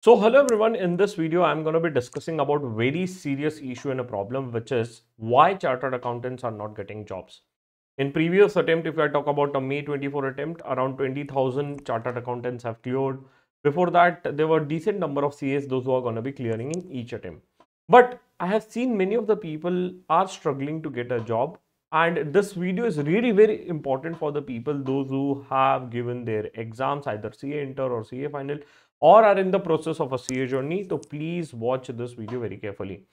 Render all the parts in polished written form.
So hello everyone, in this video I'm going to be discussing about very serious issue and a problem, which is why chartered accountants are not getting jobs. In previous attempt, if I talk about a May 24 attempt, around 20,000 chartered accountants have cleared. Before that, there were decent number of CAs, those who are going to be clearing in each attempt. But I have seen many of the people are struggling to get a job, and this video is really very important for the people, those who have given their exams, either CA Inter or CA Final, or are in the process of a CA journey. So please watch this video very carefully.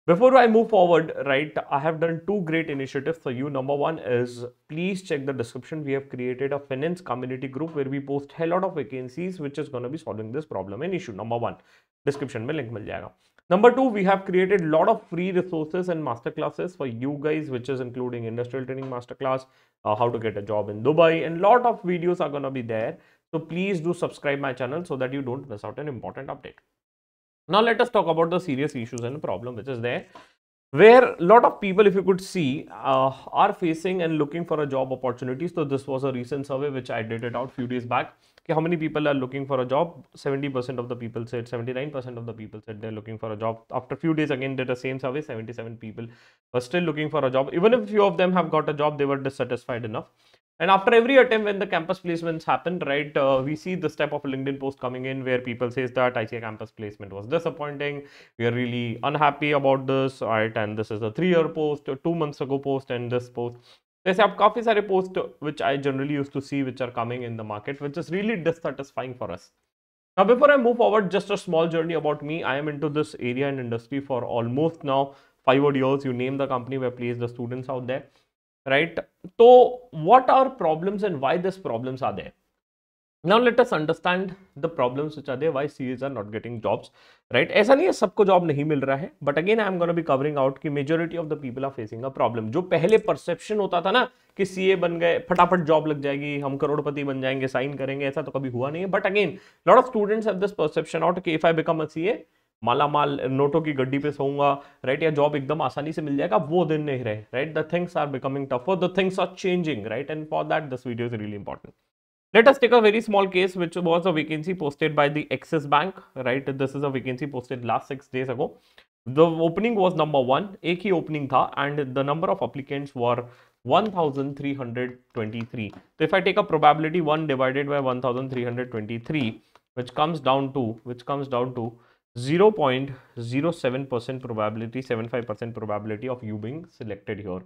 Before I move forward, right, I have done two great initiatives for you. Number one is, please check the description. We have created a finance community group where we post a lot of vacancies, which is going to be solving this problem and issue. Number one, description में link मिल जाएगा. Number two, we have created a lot of free resources and master classes for you guys, which is including industrial training masterclass, how to get a job in Dubai, and lot of videos are going to be there. So please do subscribe my channel so that you don't miss out an important update. Now let us talk about the serious issues and problem which is there, where a lot of people, if you could see, are facing and looking for a job opportunities. So this was a recent survey which I did it out few days back. How many people are looking for a job? 70% of the people said, 79% of the people said they're looking for a job. After a few days again did the same survey, 77 people were still looking for a job. Even if few of them have got a job, they were dissatisfied enough. And after every attempt, when the campus placements happen, right, we see this type of LinkedIn post coming in where people says that ICA campus placement was disappointing. We are really unhappy about this, right? And this is a 3-year post, 2 months ago post, and this post. जैसे आप काफी सारे post which I generally used to see which are coming in the market, which is really dissatisfying for us. Now, before I move forward, just a small journey about me. I am into this area and industry for almost now 5 odd years. You name the company where I place the students out there. Right? So what are problems and why these problems are there? Now let us understand the problems which are there, why CAs are not getting jobs, right? ऐसा नहीं है सबको job नहीं मिल रहा है, but again I am going to be covering out कि majority of the people are facing a problem. जो पहले perception होता था ना कि CA बन गए फटाफट जॉब लग जाएगी, हम करोड़पति बन जाएंगे, साइन करेंगे, ऐसा तो कभी हुआ नहीं है. But again, lot of students have this perception out कि if I become a CA, माला माल नोटों की गड्डी पे सोऊंगा, राइट, या जॉब एकदम आसानी से मिल जाएगा, वो दिन नहीं रहे, right. The things are becoming tougher, the things are changing, right, and for that this video is really important. Let us take a very small case which was a vacancy posted by the Axis Bank, right? This is a vacancy posted last 6 days ago. The opening was number 1, एक ही opening था, and the number of applicants were 1323. So if I take a probability 1 divided by 1323, which comes down to 0.07% probability, 75% probability of you being selected here.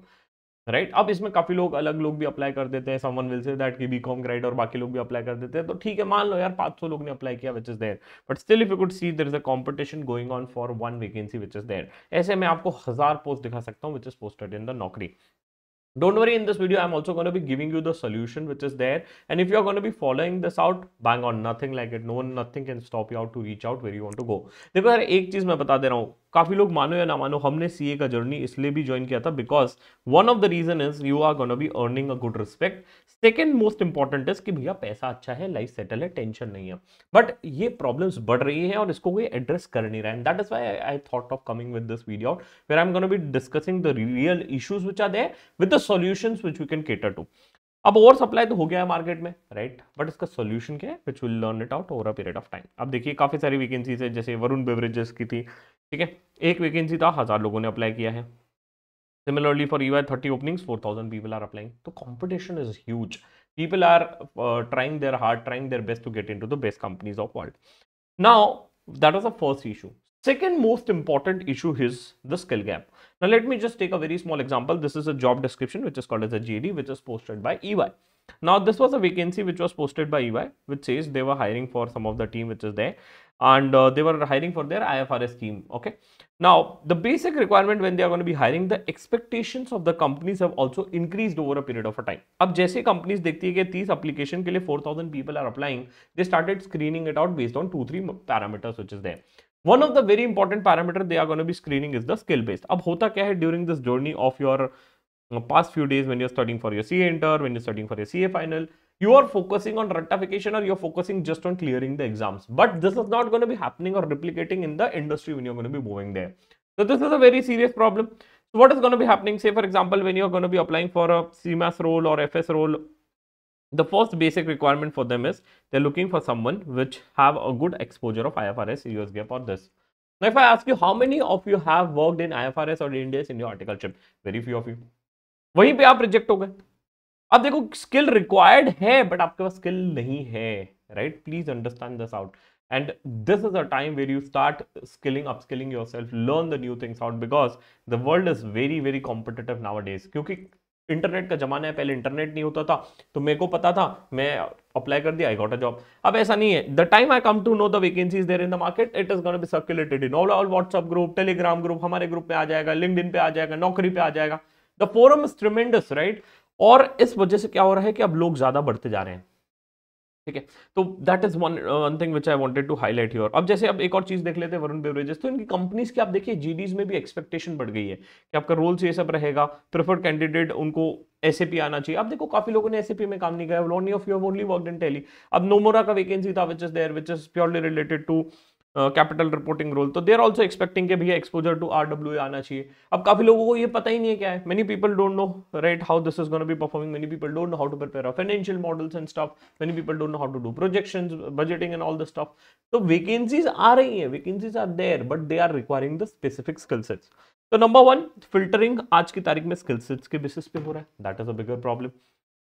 Right. अब इसमें काफी लोग अलग लोग भी apply कर देते हैं. समवन विल से दैट कि बीकॉम ग्रेड और बाकी लोग भी अप्लाई कर देते हैं. तो ठीक है, मान लो यार 500 लोग ने अप्लाई किया, which is there, but still if you could see there is a competition going on for one vacancy which is there. ऐसे मैं आपको 1000 पोस्ट दिखा सकता हूँ which is posted in the Naukri. Don't worry, in this video I'm also going to be giving you the solution which is there, and if you are going to be following this out, bang on, nothing like it, nothing can stop you out to reach out where you want to go. देखो यार, एक चीज मैं बता दे रहा हूँ, काफी लोग मानो या ना मानो, हमने सीए का जर्नी इसलिए भी ज्वाइन किया था because one of the reason is you are gonna be earning a good respect. Second most important is कि भैया पैसा अच्छा है, लाइफ सेटल है, टेंशन नहीं है. बट ये प्रॉब्लम्स बढ़ रही है और इसको कोई एड्रेस कर नहीं रहा है. That is why I thought of coming with this video out where I am gonna be discussing the real issues which are there with the solutions which we can cater to. अब over supply तो हो गया है market में, right, but इसका solution क्या है, which will learn it out over a period of time. अब देखिए काफी सारी वैकेंसीज है, जैसे वरुण बेवरेजेस की थी, ठीक है, एक वैकेंसी था, 1000 लोगों ने अप्लाई किया है. Similarly, for EY 30 openings, 4000 people are applying. So competition is huge. People are trying their hard, trying their best to get into the best companies of world. Now, that was the first issue. Second most important issue is the skill gap. Now, let me just take a very small example. This is a job description which is called as a JD, which is posted by EY. Now, this was a vacancy which was posted by EY, which says they were hiring for some of the team which is there, and they were hiring for their IFRS team. Okay. Now, the basic requirement when they are going to be hiring, the expectations of the companies have also increased over a period of a time. अब जैसे companies देखती है कि 30 application के लिए 4000 people are applying, they started screening it out based on 2-3 parameters which is there. One of the very important parameter they are going to be screening is the skill based. अब होता क्या है during this journey of your past few days when you're studying for your CA Inter, when you're studying for your CA Final, you are focusing on rectification or you're focusing just on clearing the exams. But this is not going to be happening or replicating in the industry when you're going to be moving there. So this is a very serious problem. So what is going to be happening? Say for example, when you're going to be applying for a CMAS role or FS role, The first basic requirement for them is they're looking for someone which have a good exposure of IFRS, US GAAP or this. Now if I ask you how many of you have worked in IFRS or Ind AS in your articleship, very few of you. वहीं पे आप reject हो गए. अब देखो skill required है but आपके पास skill नहीं है, right? Please understand this out. And this is a time where you start upskilling yourself, learn the new things out, because the world is very very competitive nowadays. क्योंकि internet का जमाना है, पहले internet नहीं होता था तो मेरे को पता था, मैं अप्लाई कर दिया, आई गॉट अ जॉब. अब ऐसा नहीं है. The time I come to know the vacancies there in the market, it is gonna be circulated in all WhatsApp group, Telegram group, हमारे ग्रुप में आ जाएगा, लिंक्डइन पे आ जाएगा, नौकरी पे आ जाएगा. The forum is ट्रेमेंडस, right? और इस वजह से क्या हो रहा है कि अब लोग ज्यादा बढ़ते जा रहे हैं, ठीक है? तो that is one thing which I wanted to highlight here. अब जैसे अब एक और चीज देख लेते हैं, वरुण बेवरेजेस. तो इनकी कंपनीज की आप देखिए जीडीज में भी एक्सपेक्टेशन बढ़ गई है कि आपका रोल्स ये सब रहेगा, प्रेफर्ड कैंडिडेट उनको एसएपी आना चाहिए. अब देखो काफी लोगों ने एसएपी में काम नहीं किया. Lonely of you have only worked in Tally. अब नोमोरा का वैकेंसी था which is there, which is purely related to capital reporting role. तो दे आर ऑल्सो एक्सपेक्टिंग कि भैया एक्सपोजर टू आरडब्ल्यूए आना चाहिए. अब काफी लोगों को ये पता ही नहीं है क्या है. Many people don't know, right, how this is gonna be performing. Many people don't know how to prepare a financial models and stuff. Many people don't know how to do projections, budgeting and all this stuff. तो vacancies आ रही हैं, vacancies are there, but they are requiring the specific skill sets. तो number one, filtering आज की तारीख में skill sets के बेसिस पे हो रहा है. That is a bigger problem.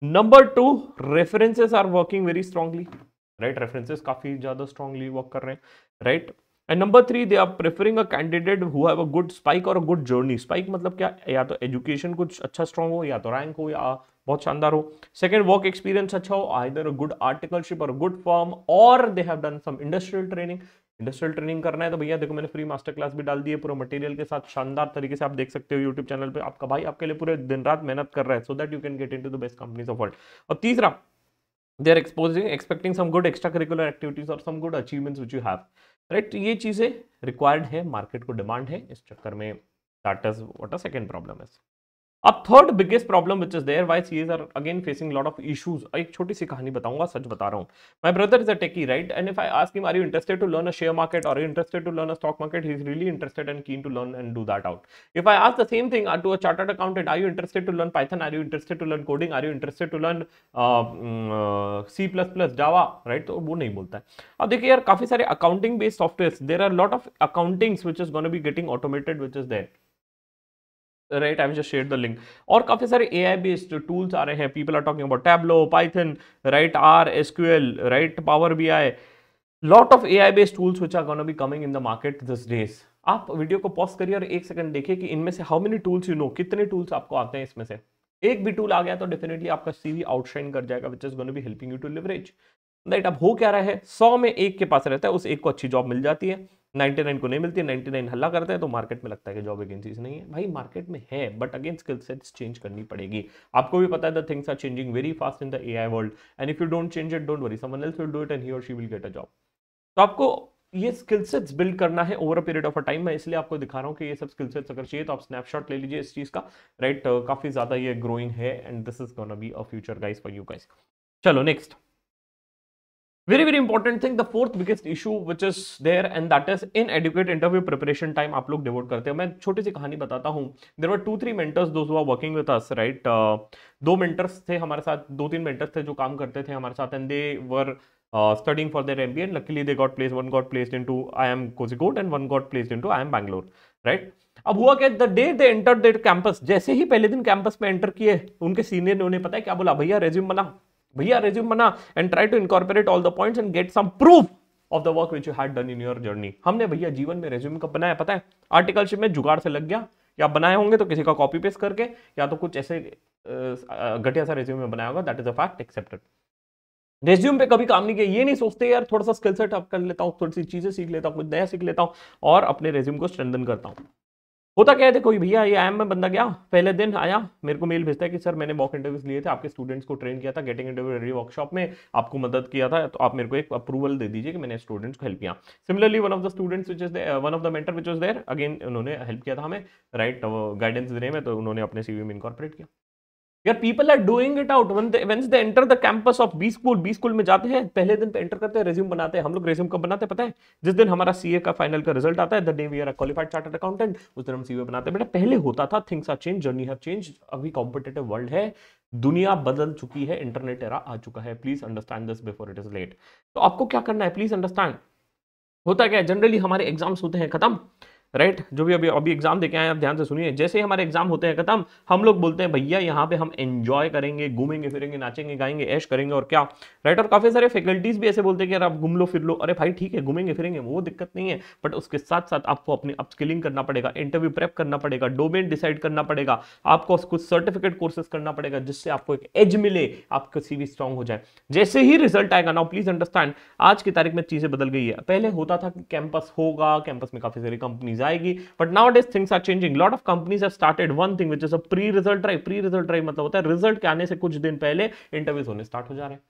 Number two, references are working very strongly, right? References काफी ज्यादा स्ट्रांगली वर्क कर रहे हैं, right? And number three, they are preferring a candidate who have a good spike और अ गुड जर्नी. स्पाइक मतलब क्या? या तो एजुकेशन कुछ अच्छा स्ट्रांग हो, या तो रैंक हो, या बहुत शानदार हो. सेकंड, वर्क एक्सपीरियंस अच्छा हो, आइदर अ गुड आर्टिकलशिप और गुड फर्म, और they have done some industrial training. Industrial training करना है तो भैया देखो मैंने फ्री मास्टर क्लास भी डाल दी है पूरा मटेरियल के साथ, शानदार तरीके से आप देख सकते हो यूट्यूब चैनल पे. आपका भाई आपके लिए पूरे दिन रात मेहनत कर रहा है, so that you can get into the best companies of world. और तीसरा, they are expecting some good extracurricular activities or some good achievements which you have, right? ये चीजें required है, मार्केट को डिमांड है. इस चक्कर में that is what a second problem is. अब third biggest problem which is there, why CS are again facing lot of issues. एक छोटी सी कहानी बताऊंगा, सच बता रहा हूं. My brother is a techie, right? And if I ask him, are you interested to learn a share market और interested to learn a stock market, he is really interested and keen to learn and do that out. If I ask the same thing to a chartered accountant, are you interested to learn Python, are you interested to learn coding, are you interested to learn C plus plus, Java, right? तो वो नहीं बोलता है. अब देखिए यार, काफी सारे accounting based software, there are lot of accountings which is gonna be getting automated, which is there, right? I just share the link. और काफी सारे एआई बेस्ड टूल्स आ रहे हैं. People are talking about Tableau, Python, right, R, SQL, right, Power BI. Lot of AI based tools which are gonna be coming in the market this days. आप video को pause करिए और एक second देखिए कि इनमें से how many tools you know, कितने टूल्स आपको आते हैं. इसमें से एक भी टूल आ गया तो डेफिनेटली आपका सीवी आउटशाइन कर जाएगा, which is gonna be helping you to leverage, right? अब हो क्या रहा है, 100 में एक के पास रहता है, उस एक को अच्छी जॉब मिल जाती है, 99 को नहीं मिलती है. 99 हल्ला करते हैं तो मार्केट में लगता है कि जॉब वैकेंसीज नहीं है. भाई मार्केट में है, but again skill sets change करनी पड़ेगी. आपको भी पता है the things are changing very fast in the AI world, and if you don't change it, don't worry, someone else will do it and he और she will get a job. तो आपको ये स्किल सेट्स बिल्ड करना है over a period of a time. मैं इसलिए आपको दिखा रहा हूँ कि ये सब स्किल सेट्स अगर चाहिए तो आप स्नैपशॉट ले लीजिए इस चीज का, राइट? काफी ज्यादा ये ग्रोइंग है, and this is gonna be a future guys for you guys. चलो next, very very important thing, the fourth biggest issue which is there, and that is inadequate interview preparation time आप लोग devote करते हैं. मैं छोटी सी कहानी बताता हूँ. there were 2-3 mentors those who are working with us, right? दो mentors थे हमारे साथ, 2-3 mentors थे जो काम करते थे हमारे साथ, and they were studying for their MBA, and luckily they got placed. One got placed into IIM Kozhikode and one got placed into IIM Bangalore, right? अब हुआ क्या, the day they enter their campus, जैसे ही पहले दिन campus में enter किए, उनके सीनियर ने उन्हें पता है क्या बोला, भैया रेज्यूम बना, भैया रेज्यूम बना, and try to incorporate all the points and get some proof of the work which you had done in your journey. हमने भैया जीवन में रेज्यूम कब बनाया पता है? आर्टिकलशिप में जुगाड़ से लग गया, या बनाए होंगे तो किसी का कॉपी पेस्ट करके, या तो कुछ ऐसे घटिया सा रेज्यूम में बनाया होगा. That is a fact, accepted. Resume पे कभी काम नहीं किया, ये नहीं सोचते यार थोड़ा सा स्किल सेट अप कर लेता हूँ, थोड़ी सी चीजें सीख लेता हूँ, कुछ नया सीख लेता हूँ और अपने रेज्यूम को स्ट्रेंथन करता हूँ. होता क्या है, देखो भैया ये IIM में बंदा गया, पहले दिन आया, मेरे को मेल भेजता है कि सर मैंने मॉक इंटरव्यूज लिए थे, आपके स्टूडेंट्स को ट्रेन किया था, गेटिंग इंटरव्यू रेडी वर्कशॉप में आपको मदद किया था, तो आप मेरे को एक अप्रूवल दे दीजिए कि मैंने स्टूडेंट्स को हेल्प किया. Similarly one of the students which is one of the mentor which was there, again उन्होंने हेल्प किया था हमें, राइट? गाइडेंस देने में, तो उन्होंने अपने सीवी में इनकॉर्पोरेट किया. यार people are doing it out once they enter the campus of B school में जाते हैं, पहले दिन पे एंटर करते हैं, रेज्यूम बनाते हैं। हम लोग रेज्यूम कब बनाते हैं पता है? जिस दिन हमारा सीए का फाइनल का रिजल्ट आता है, the day we are a qualified chartered accountant, उस दिन हम सीए बनाते हैं। बेटा पहले होता था, things are change, journey have change, अभी कॉम्पिटेटिव वर्ल्ड है, दुनिया बदल चुकी है, इंटरनेट एरा आ चुका है। Please understand this before it is late. तो आपको क्या करना है, प्लीज अंडरस्टैंड। होता क्या है, जनरली हमारे एग्जाम्स होते हैं खत्म, राइट जो भी अभी अभी एग्जाम देके आए आप ध्यान से सुनिए। जैसे ही हमारे एग्जाम होते हैं खत्म, हम लोग बोलते हैं भैया यहाँ पे हम एंजॉय करेंगे, घूमेंगे फिरेंगे, नाचेंगे गाएंगे, ऐश करेंगे और क्या, राइट। और काफी सारे फैकल्टीज भी ऐसे बोलते हैं कि यार आप घूम लो फिर लो। अरे भाई ठीक है, घूमेंगे फिरेंगे, वो दिक्कत नहीं है, बट उसके साथ साथ आपको अपनी अपस्किलिंग करना पड़ेगा, इंटरव्यू प्रेप करना पड़ेगा, डोमेन डिसाइड करना पड़ेगा, आपको कुछ सर्टिफिकेट कोर्सेज करना पड़ेगा, जिससे आपको एक एज मिले, आपका सीवी स्ट्रांग हो जाए। जैसे ही रिजल्ट आएगा, नाउ प्लीज अंडरस्टैंड, आज की तारीख में चीजें बदल गई है। पहले होता था कि कैंपस होगा, कैंपस में काफी सारी कंपनीज आएगी, but nowadays things are changing. Lot of companies have started one thing which is a pre-result drive. Pre-result drive मतलब होता है रिजल्ट के आने से कुछ दिन पहले इंटरव्यूज होने स्टार्ट हो जा रहे हैं।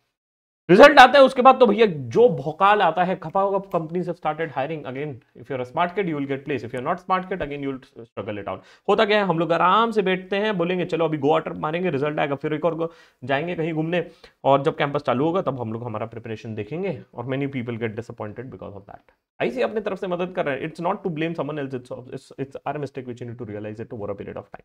रिजल्ट आता है उसके बाद तो भैया जो भौकाल आता है, खपा होगा, companies have started hiring again. If you are a smart kid you will get place, if you are not smart kid again you will struggle it out. होता क्या है, हम लोग आराम से बैठते हैं, बोलेंगे चलो अभी गोवा ट्रिप मारेंगे, रिजल्ट आएगा फिर एक और जाएंगे कहीं घूमने, और जब कैंपस चालू होगा तब हम लोग हमारा प्रिपरेशन देखेंगे, और many people get disappointed because of that. ऐसे अपनी तरफ से मदद कर रहे हैं, it's not to blame someone else, it's our mistake which you need to realise it over a period of time.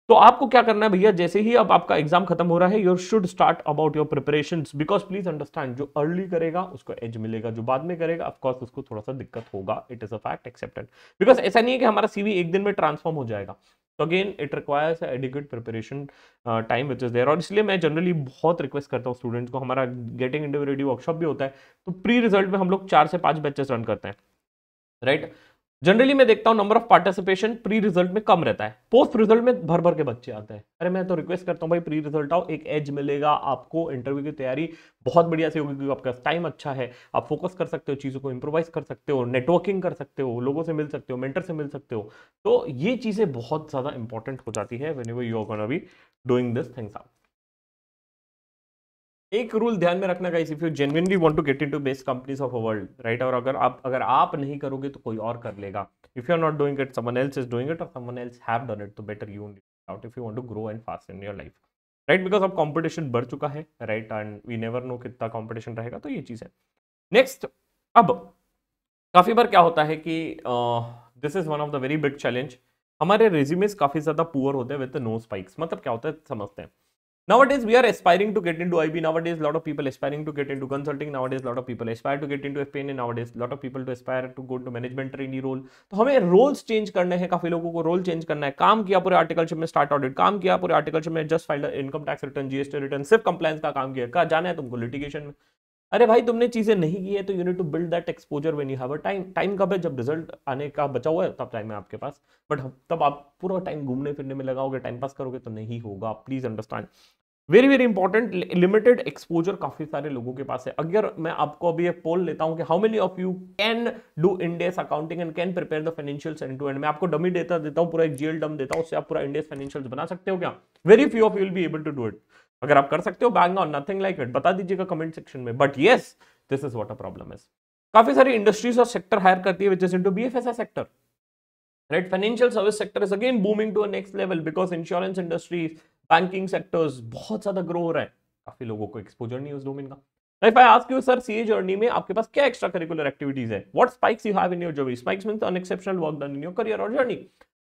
तो आपको क्या करना है भैया, जैसे ही अब आपका एग्जाम खत्म हो रहा है, you should start about your preparations, because please understand, जो अर्ली करेगा उसको एज मिलेगा, जो बाद में करेगा ऑफ कोर्स उसको थोड़ा सा दिक्कत होगा। It is a fact, accepted. Because ऐसा नहीं है कि हमारा सीवी एक दिन में ट्रांसफॉर्म हो जाएगा। तो again it requires adequate preparation time which is there. और इसलिए मैं जनरली बहुत रिक्वेस्ट करता हूँ स्टूडेंट्स को, हमारा गेटिंग इंटरव्यू रेडी वर्कशॉप भी होता है, तो प्री रिजल्ट में हम लोग 4 से 5 बैचेस रन करते हैं, राइट। जनरली मैं देखता हूं number of participation pre result में कम रहता है, पोस्ट रिजल्ट में भर भर के बच्चे आते हैं। अरे मैं तो रिक्वेस्ट करता हूं भाई प्री रिजल्ट आओ, एक एज मिलेगा आपको, इंटरव्यू की तैयारी बहुत बढ़िया से होगी, क्योंकि आपका टाइम अच्छा है, आप फोकस कर सकते हो, चीजों को इंप्रोवाइज कर सकते हो, नेटवर्किंग कर सकते हो, लोगों से मिल सकते हो, मेंटर से मिल सकते हो। तो ये चीजें बहुत ज्यादा इंपॉर्टेंट हो जाती है whenever you are gonna be doing this things out. एक रूल ध्यान में रखना guys, if you genuinely want to get into best companies of a world, right, और अगर आप नहीं करोगे तो कोई और कर लेगा। If you are not doing it, someone else is doing it, और someone else have done it, तो better you out if you want to grow and fast in your life, right. Because अब competition बढ़ चुका है, right, and we never know कितना competition रहेगा, तो ये चीज है। नेक्स्ट, अब काफी बार क्या होता है कि this is one of the very big challenge, हमारे रेज्यूमेस काफी ज्यादा पुअर होते हैं विद नो स्पाइक्स। मतलब क्या होता है समझते हैं। Nowadays, we are aspiring to get into IB. Nowadays, a lot of people aspiring to get into consulting. Nowadays, a lot of people aspire to get into FP&A. Nowadays, a lot of people to aspire to go to management trainee role. तो हमें roles change करने हैं, काफी लोगों को role change करना है। काम किया पूरे आर्टिकलशिप में, स्टार्ट ऑडिट काम किया पूरे आर्टिकलशिप में, just filed income tax return, GST return, सिर्फ कंप्लायंस का काम किया, कहा जाना है तुमको लिटिगेशन में। अरे भाई तुमने चीजें नहीं की है, तो you need to build that exposure when you have a time. Time कब है, जब रिजल्ट आने का बचा हुआ है तब टाइम है आपके पास, बट तब आप पूरा टाइम घूमने फिरने में लगाओगे, टाइम पास करोगे तो नहीं होगा। Please understand, very very important, limited exposure काफी सारे लोगों के पास है। अगर मैं आपको अभी एक पोल लेता हूं कि how many of you can do Ind AS accounting and can prepare the financials end to end, मैं आपको डमी डेटा देता हूं, पूरा एक जीएल डम देता हूं, उससे आप पूरा इंडियस फाइनेंशियल्स बना सकते हो क्या? Very few of you will be able to do it. अगर आप कर सकते हो, bang on, nothing like it, बता दीजिएगा कमेंट सेक्शन में। But yes, this is what a problem is. काफी सारी इंडस्ट्रीज और सेक्टर हायर करती है which is into BFSI sector, right? Financial service sector is again booming to a next level because insurance industry, banking sectors बहुत ज्यादा grow हो रहा है, काफी लोगों को एक्सपोजर नहीं है उस डोमेन का। Now, if I ask you, sir, CA journey में आपके पास क्या एक्स्ट्रा करिकुलर एक्टिविटीज है? What spikes you have in your journey? Spikes means unexceptional work done in your career or journey.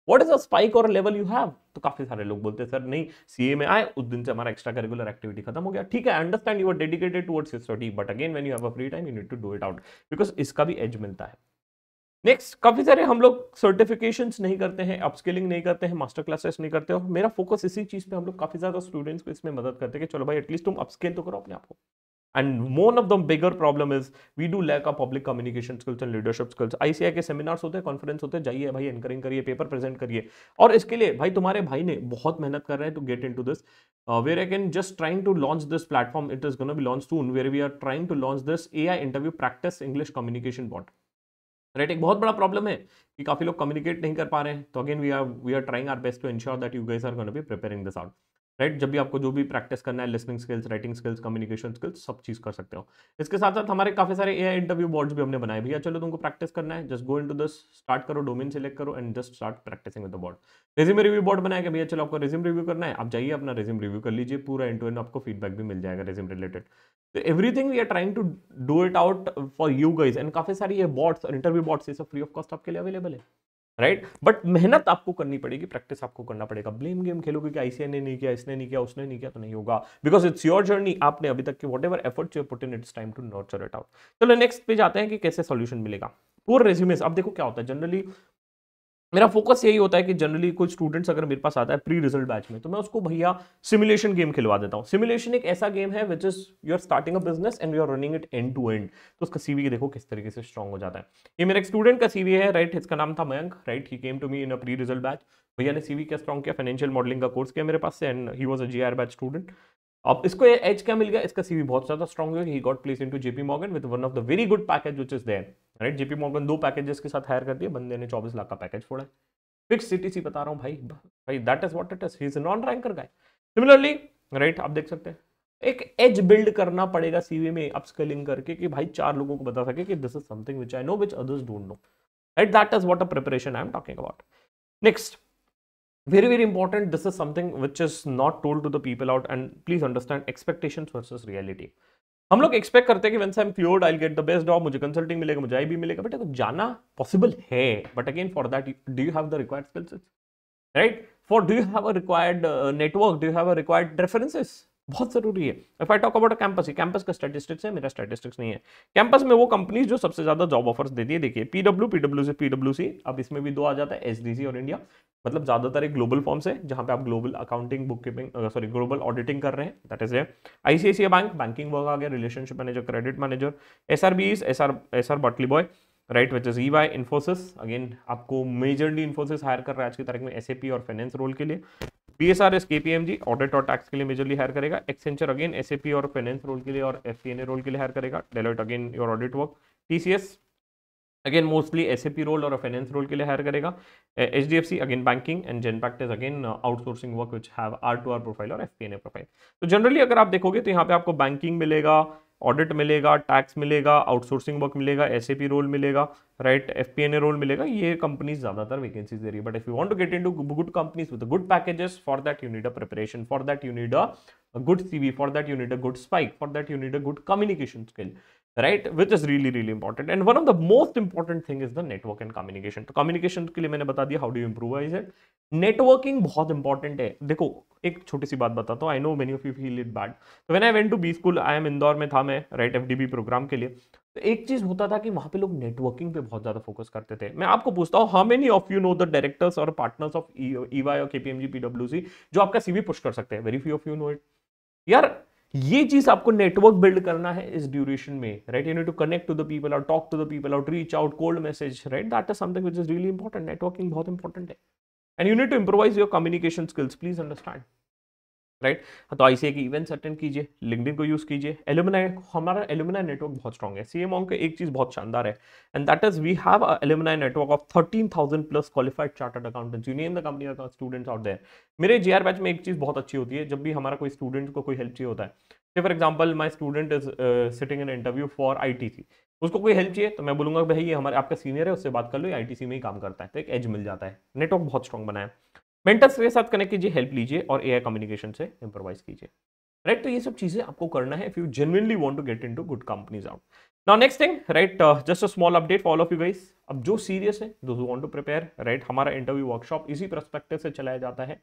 What is a spike or level you have? तो काफी सारे लोग बोलते हैं सर नहीं, सीए में आए उस दिन से हमारा एक्स्ट्रा करिकुलर एक्टिविटी खत्म हो गया। ठीक है, I understand you are dedicated towards your study, but again when you have a free time you need to do it out, because इसका भी एज मिलता है। नेक्स्ट, काफी सारे हम लोग सर्टिफिकेशंस नहीं करते हैं, अपस्किलिंग नहीं करते हैं, मास्टर क्लासेस नहीं करते, और मेरा फोकस इसी चीज पे, हम लोग काफी ज्यादा स्टूडेंट्स को इसमें मदद करते हैं कि चलो भाई एटलीस्ट तुम अपस्किल तो करो अपने आप को। And one of the bigger problem is we do lack of public communication skills and leadership skills. ICI के सेमिनार्स होते हैं, कॉन्फ्रेंस होते हैं, जाइए भाई, एंकरिंग करिए, पेपर प्रेजेंट करिए। और इसके लिए भाई तुम्हारे भाई ने बहुत मेहनत कर रहे हैं to get into this, where I can just trying to launch this platform, it is gonna be launch soon, where we are trying to launch this AI interview practice English communication bot, right. एक बहुत बड़ा problem है कि काफी लोग communicate नहीं कर पा रहे हैं, तो again we are trying our best to ensure that you guys are gonna be preparing this out. Right, जब भी आपको जो भी प्रैक्टिस करना है, listening skills, writing skills, communication skills, सब चीज कर सकते हो। इसके साथ साथ हमारे काफी सारे एआई इंटरव्यू बोर्ड्स भी हमने बनाए। भैया चलो तुमको प्रैक्टिस करना है, just go into this, start करो, डोमेन सेलेक्ट करो and just start practicing with the board. Resume review board बनाया कि भैया चलो आपको रेज्यूम रिव्यू करना है, आप जाइए अपना रेज्यूम रिव्यू कर लीजिए, पूरा एंड टू एंड आपको फीडबैक भी मिल जाएगा रेज्यूम रिलेटेड। तो everything we are trying to do it out for you guys, and काफी सारी ये बॉट्स और इंटरव्यू बॉट्स ये सब फ्री ऑफ कॉस्ट आपके लिए अवेलेबल है, राइट। बट मेहनत आपको करनी पड़ेगी, प्रैक्टिस आपको करना पड़ेगा। ब्लेम गेम खेलोगे कि आईसीआई ने नहीं किया, इसने नहीं किया, उसने नहीं किया, तो नहीं होगा, बिकॉज इट्स योर जर्नी। आपने अभी तक के whatever efforts you put in, it's time to nurture it out. चलो नेक्स्ट पे जाते हैं कि कैसे सॉल्यूशन मिलेगा। पूरे रेज्यूमेस, अब देखो क्या होता है जनरली, मेरा फोकस यही होता है कि जनरली कोई स्टूडेंट्स अगर मेरे पास आता है प्री रिजल्ट बैच में, तो मैं उसको भैया सिमुलेशन गेम खिलवा देता हूँ। सिमुलेशन एक ऐसा गेम है which is you are starting a business and you are running it end to end, तो उसका सीवी देखो किस तरीके से स्ट्रॉन्ग हो जाता है। ये मेरे एक स्टूडेंट का सीवी है, राइट, इसका नाम था Mayank, right, he came to me in a pre result batch. भैया ने सीवी क्या स्ट्रॉन्ग किया, फाइनेंशियल मॉडलिंग का कोर्स किया मेरे पास से, and he was a GR batch student. अब इसको एज क्या मिल गया, इसका सीवी बहुत ज्यादा स्ट्रॉन्ग है, he got place into JP Morgan with one of the very good package which is there, right. JP Morgan 2 packages के साथ हायर कर दिया, बंदे ने 24 लाख का पैकेज फोड़ा है। फिक्स सीटीसी बता रहा हूं भाई, भाई that is what it is, he is a non ranker guy. Similarly, right, आप देख सकते हैं एक एज बिल्ड करना पड़ेगा सीवी में अपस्किलिंग करके, कि भाई 4 लोगों को बता सके कि this is something which I know which others don't know, right. That is what a preparation I am talking about. Next, very very important, this is something which is not told to the people out, and please understand expectations versus reality। हम लोग expect करते हैं कि once I'm cleared I'll get the best job, मुझे consulting मिलेगा, मुझे IB मिलेगा, बेटा तो जाना पॉसिबल है, but again for that do you have the required skills, right, for do you have a required network, do you have a required references, बहुत जरूरी है। If I talk about a campus, campus का statistics है, मेरा statistics नहीं है। Campus में वो कंपनीज जो सबसे ज्यादा जॉब ऑफर्स देती है, देखिए पीडब्ल्यूसी, अब इसमें भी 2 आ जाता है, एसडीसी और इंडिया, मतलब ज्यादातर एक ग्लोबल फॉर्म्स है जहां पे आप global accounting, book keeping, sorry global auditing कर रहे हैं, दैट इज है। आईसीआईसीआई बैंक, बैंकिंग वर्क आ गया, relationship manager, credit manager. SRBs, SR Batliboi, right, which is EY. Infosys, again आपको मेजरली इन्फोसिस हायर कर रहा है आज की तारीख में एसएपी और फाइनेंस रोल के लिए। बीएसआरएस, केपीएमजी ऑडिट और टैक्स के लिए मेजरली हायर करेगा। एक्सेंचर अगेन एसएपी और फाइनेंस रोल के लिए और एफपीएनए रोल के लिए हायर करेगा। Deloitte again your audit work. TCS again mostly SAP role और फाइनेंस रोल के लिए हायर करेगा। HDFC again banking, and Genpact is again outsourcing work which have R2R profile और एफपीएनए प्रोफाइल। तो generally अगर आप देखोगे तो यहाँ पे आपको बैंकिंग मिलेगा, ऑडिट मिलेगा, टैक्स मिलेगा, आउटसोर्सिंग वर्क मिलेगा, एसएपी रोल मिलेगा, राइट, एफपीएनए रोल मिलेगा। ये कंपनीज ज्यादातर वैकेंसीज दे रही है, but if you want to get into good companies with good packages, for that you need a preparation, for that you need a good CV, for that you need a good spike, for that you need a good communication skill, right, which is really really important, and one of the most important thing is the network and communication। तो communication के लिए मैंने बता दिया, how do you improvise it। Networking बहुत important है। देखो एक छोटी सी बात बताता हूँ, I know many of you feel it bad, तो when I went to B school, I am Indore में था मैं, राइट, एफडीबी प्रोग्राम के लिए, तो एक चीज होता था कि वहां पे लोग नेटवर्किंग पे बहुत ज्यादा फोकस करते थे। मैं आपको पूछता हूँ, how many of you know the directors और पार्टनर्स ऑफ ईवाई और केपीएमजी, पीडब्ल्यूसी, जो आपका सीवी पुश कर सकते हैं? Very few of you know it यार। ये चीज आपको नेटवर्क बिल्ड करना है इस ड्यूरेशन में, right. You need to connect to the people और टॉक टू द पीपल और reach out, cold message, right, that is something which is really important. Networking बहुत इंपॉर्टेंट है, and you need to improvise your communication skills, please understand, right. तो ICA के events attend कीजिए, LinkedIn को use कीजिए, alumni, हमारा alumni network बहुत strong है। सीएमओंग का एक चीज बहुत शानदार है, and that is we have a alumni network of 13,000 plus qualified chartered accountants. You name the company का स्टूडेंट्स आउट देयर। मेरे जीआर बैच में एक चीज बहुत अच्छी होती है, जब भी हमारा कोई स्टूडेंट को कोई हेल्प चाहिए होता है, for example my student is sitting in interview for ITC, उसको कोई हेल्प चाहिए तो मैं बोलूंगा भाई ये हमारे आपका सीनियर है, उससे बात कर लो, आईटीसी में ही काम करता है, तो एक एज मिल जाता है। नेटवर्क बहुत स्ट्रॉन्ग बना है। मेंटर्स के साथ कनेक्ट कीजिए, हेल्प लीजिए और एआई कम्युनिकेशन से इंप्रोवाइज कीजिए, राइट। तो ये सब चीजें आपको करना है if you genuinely want to get into good companies out. Now next thing, right, just a small update for all of you guys. अब जो सीरियस है, those who want to prepare, right, हमारा इंटरव्यू वर्कशॉप इसी perspective से चलाया जाता है,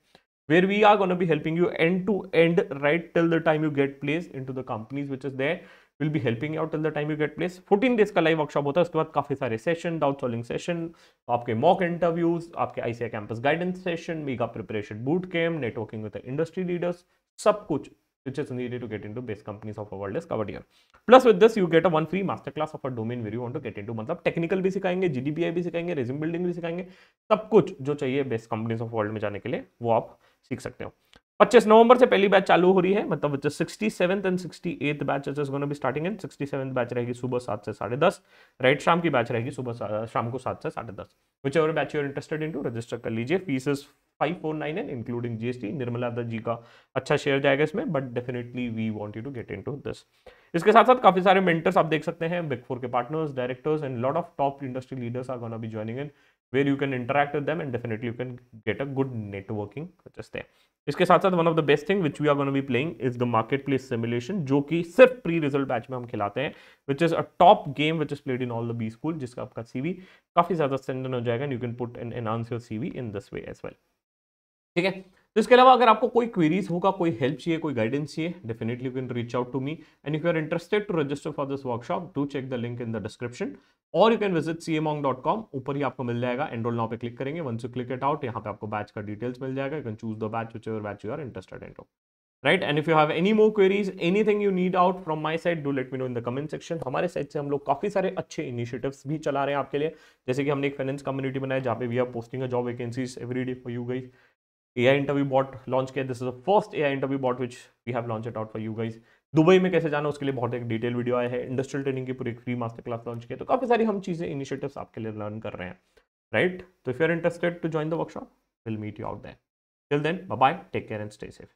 where we are going to be helping you end to end, right, till the time you get placed into the companies which is there। will be helping you out till the time you get placed। 14 days का live workshop होता है, उसके बाद काफी सारे session, doubt solving session, आपके mock interviews, आपके ICI campus guidance session, mega preparation boot camp, networking with industry leaders, सब कुछ which is needed to get into best companies of the world is covered here। Plus with this you get a one free masterclass of a domain where you want to get into, मतलब technical भी सिखाएंगे, GDPI भी सिखाएंगे, resume building भी सिखाएंगे, सब कुछ जो चाहिए बेस्ट कंपनीज ऑफ वर्ल्ड में जाने के लिए वो आप सीख सकते हो। 25 नवंबर से पहली बैच चालू हो रही है, मतलब 67th and 68th batch is gonna be starting in. 67th batch रहेगी सुबह 7 से 10:30, राइट, शाम की बैच रहेगी सुबह शाम को 7 से 10:30। Whichever batch you are interested into, register कर लीजिए। Fees is 549 including GST. Nirmala Dutt ji का अच्छा शेयर जाएगा इसमें, but definitely we want you to get into this. इसके साथ साथ काफी सारे मेंटर्स आप देख सकते हैं, बिग फोर के partners, directors and lot of top industry leaders are gonna be joining in, where you can interact with them and definitely you can get a good networking which is there. इसके साथ साथ one of the best thing which we are gonna be playing is the marketplace simulation, जो कि सिर्फ pre result batch में हम खिलाते हैं, which is a top game which is played in all the B school, जिसका आपका CV काफी ज्यादा स्टैंडर्ड हो जाएगा and you can put and enhance your CV in this way as well. ठीक है, तो इसके अलावा अगर आपको कोई क्वेरीज होगा, कोई हेल्प चाहिए, कोई गाइडेंस चाहिए, definitely you can reach out to me and if you are interested to register for this workshop do check the link in the description और यू कैन विजिट cmonk.com, ऊपर ही आपको मिल जाएगा, एनरोल नाउ पे click करेंगे, once you click it out यहाँ पे आपको बैच का डिटेल्स मिल जाएगा, you can choose the batch whichever batch you are interested in to, right. And if you have any more queries, anything you need out from my side, do let me know in the comment section. हमारे side से हम लोग काफी सारे अच्छे initiatives भी चला रहे हैं आपके लिए, जैसे कि हमने एक फाइनेंस कम्युनिटी बनाया जहाँ पे we are posting a job vacancies every day for you guys. AI interview bot launch किया, this is the first AI interview bot which we have launch it out for you guys. Dubai में कैसे जाना उसके लिए बहुत एक detail video आया है, इंडस्ट्रियल ट्रेनिंग की पूरी एक फ्री मास्टर क्लास लॉन्च किया, तो काफी सारी हम चीजें इनिशिएटिव्स आपके लिए लर्न कर रहे हैं, राइट। तो if you are interested to join the workshop, will meet you out there. Till then bye bye, take care and stay safe.